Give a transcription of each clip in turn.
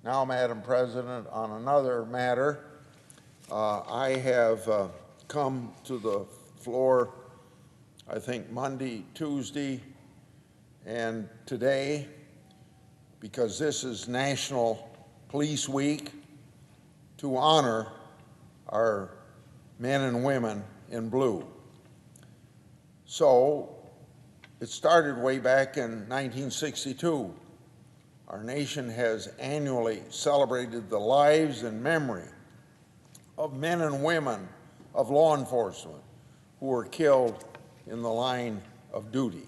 Now, Madam President, on another matter, I have come to the floor, I think, Monday, Tuesday, and today, because this is National Police Week, to honor our men and women in blue. So, it started way back in 1962. Our nation has annually celebrated the lives and memory of men and women of law enforcement who were killed in the line of duty.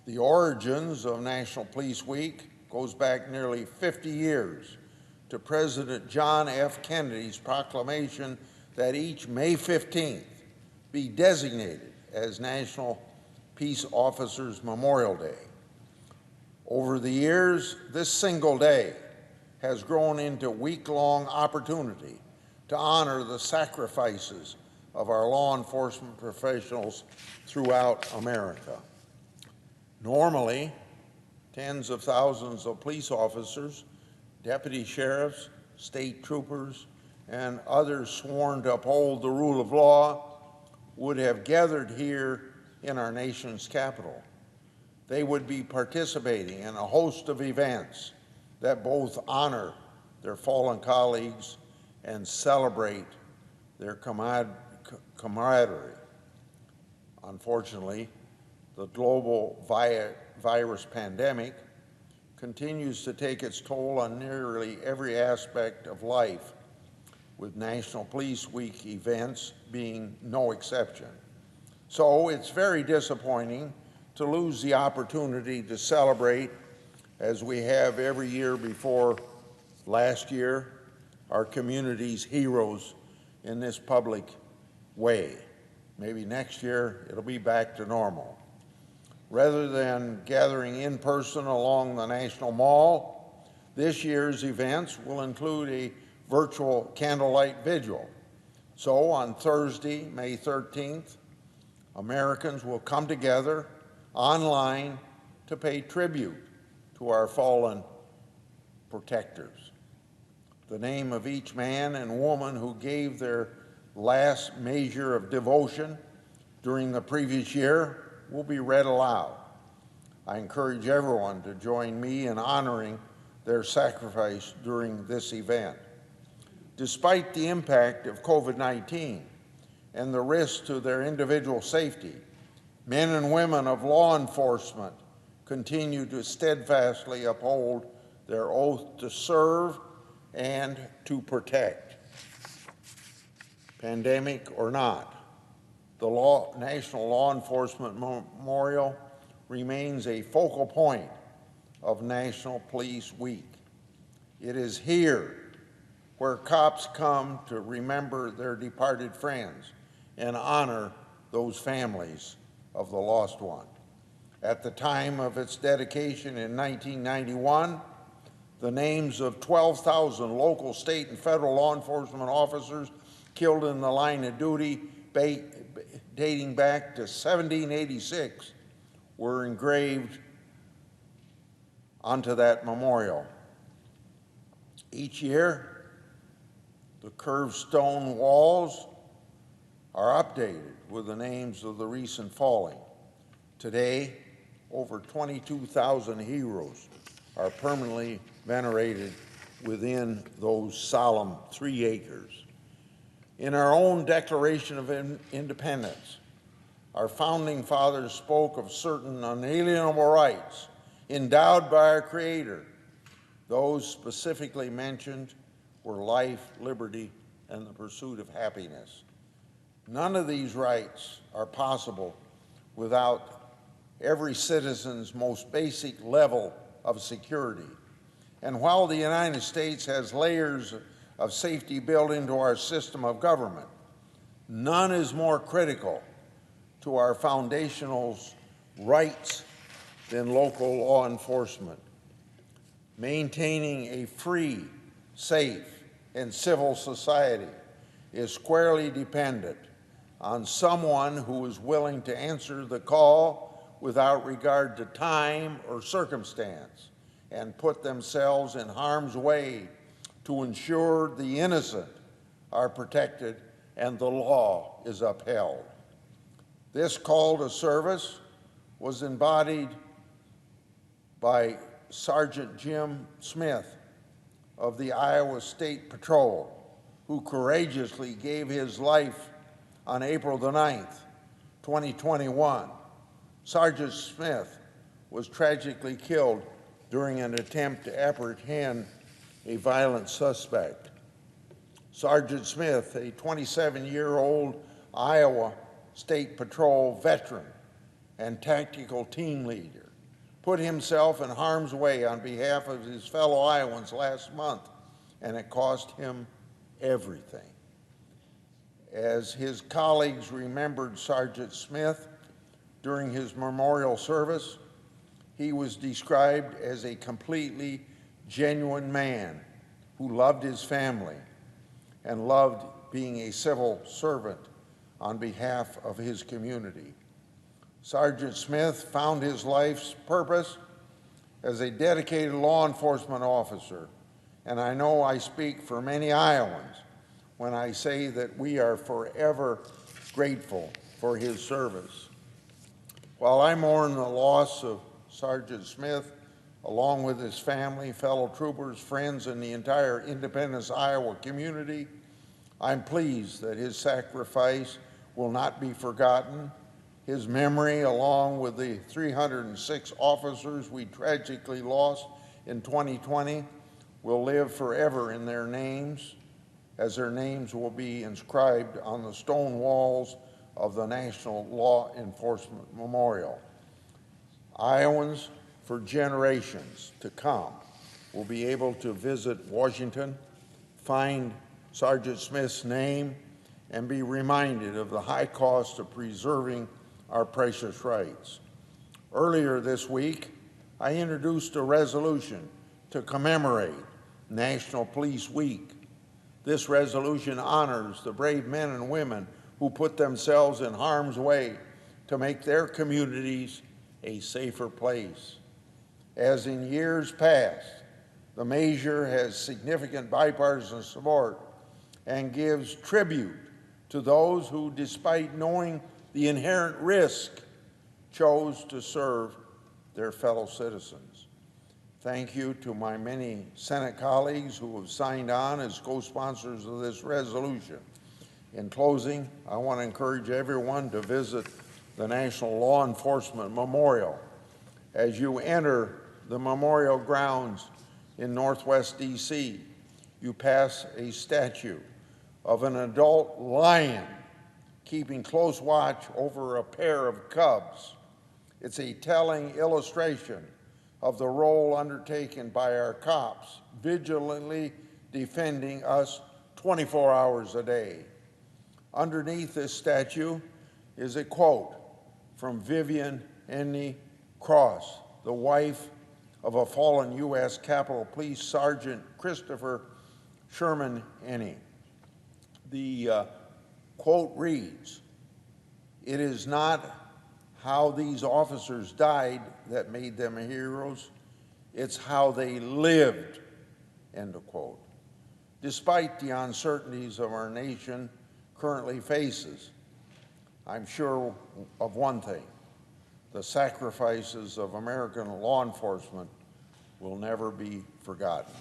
The origins of National Police Week goes back nearly 50 years to President John F. Kennedy's proclamation that each May 15th be designated as National Peace Officers Memorial Day. Over the years, this single day has grown into a week-long opportunity to honor the sacrifices of our law enforcement professionals throughout America. Normally, tens of thousands of police officers, deputy sheriffs, state troopers, and others sworn to uphold the rule of law would have gathered here in our nation's capital. They would be participating in a host of events that both honor their fallen colleagues and celebrate their camaraderie. Unfortunately, the global virus pandemic continues to take its toll on nearly every aspect of life, with National Police Week events being no exception. So it's very disappointing to lose the opportunity to celebrate, as we have every year before last year, our community's heroes in this public way. Maybe next year it'll be back to normal. Rather than gathering in person along the National Mall, this year's events will include a virtual Candlelight Vigil. So on Thursday, May 13th, Americans will come together online to pay tribute to our fallen protectors. The name of each man and woman who gave their last measure of devotion during the previous year will be read aloud. I encourage everyone to join me in honoring their sacrifice during this event. Despite the impact of COVID-19 and the risk to their individual safety, men and women of law enforcement continue to steadfastly uphold their oath to serve and to protect. Pandemic or not, the National Law Enforcement Memorial remains a focal point of National Police Week. It is here where cops come to remember their departed friends and honor those families of the lost one. At the time of its dedication in 1991, the names of 12,000 local, state, and federal law enforcement officers killed in the line of duty dating back to 1786 were engraved onto that memorial. Each year, the curved stone walls are updated with the names of the recent falling. Today, over 22,000 heroes are permanently venerated within those solemn 3 acres. In our own Declaration of Independence, our founding fathers spoke of certain unalienable rights endowed by our Creator. Those specifically mentioned were life, liberty, and the pursuit of happiness. None of these rights are possible without every citizen's most basic level of security. And while the United States has layers of safety built into our system of government, none is more critical to our foundational rights than local law enforcement. Maintaining a free, safe, and civil society is squarely dependent on someone who is willing to answer the call without regard to time or circumstance, and put themselves in harm's way to ensure the innocent are protected and the law is upheld. This call to service was embodied by Sergeant Jim Smith of the Iowa State Patrol, who courageously gave his life on April the 9th, 2021. Sergeant Smith was tragically killed during an attempt to apprehend a violent suspect. Sergeant Smith, a 27-year-old Iowa State Patrol veteran and tactical team leader, put himself in harm's way on behalf of his fellow Iowans last month, and it cost him everything. As his colleagues remembered Sergeant Smith during his memorial service, he was described as a completely genuine man who loved his family and loved being a civil servant on behalf of his community. Sergeant Smith found his life's purpose as a dedicated law enforcement officer, and I know I speak for many Iowans when I say that we are forever grateful for his service. While I mourn the loss of Sergeant Smith, along with his family, fellow troopers, friends, and the entire Independence, Iowa community, I'm pleased that his sacrifice will not be forgotten. His memory, along with the 306 officers we tragically lost in 2020, will live forever in their names, as their names will be inscribed on the stone walls of the National Law Enforcement Memorial. Iowans for generations to come will be able to visit Washington, find Sergeant Smith's name, and be reminded of the high cost of preserving our precious rights. Earlier this week, I introduced a resolution to commemorate National Police Week. This resolution honors the brave men and women who put themselves in harm's way to make their communities a safer place. As in years past, the measure has significant bipartisan support and gives tribute to those who, despite knowing the inherent risk, chose to serve their fellow citizens. Thank you to my many Senate colleagues who have signed on as co-sponsors of this resolution. In closing, I want to encourage everyone to visit the National Law Enforcement Memorial. As you enter the memorial grounds in Northwest DC, you pass a statue of an adult lion keeping close watch over a pair of cubs. It's a telling illustration of the role undertaken by our cops, vigilantly defending us 24 hours a day. Underneath this statue is a quote from Vivian Enni Cross, the wife of a fallen U.S. Capitol Police Sergeant Christopher Sherman Enni. The quote reads, "It is not how these officers died that made them heroes, it's how they lived," end of quote. Despite the uncertainties of our nation currently faces, I'm sure of one thing: the sacrifices of American law enforcement will never be forgotten.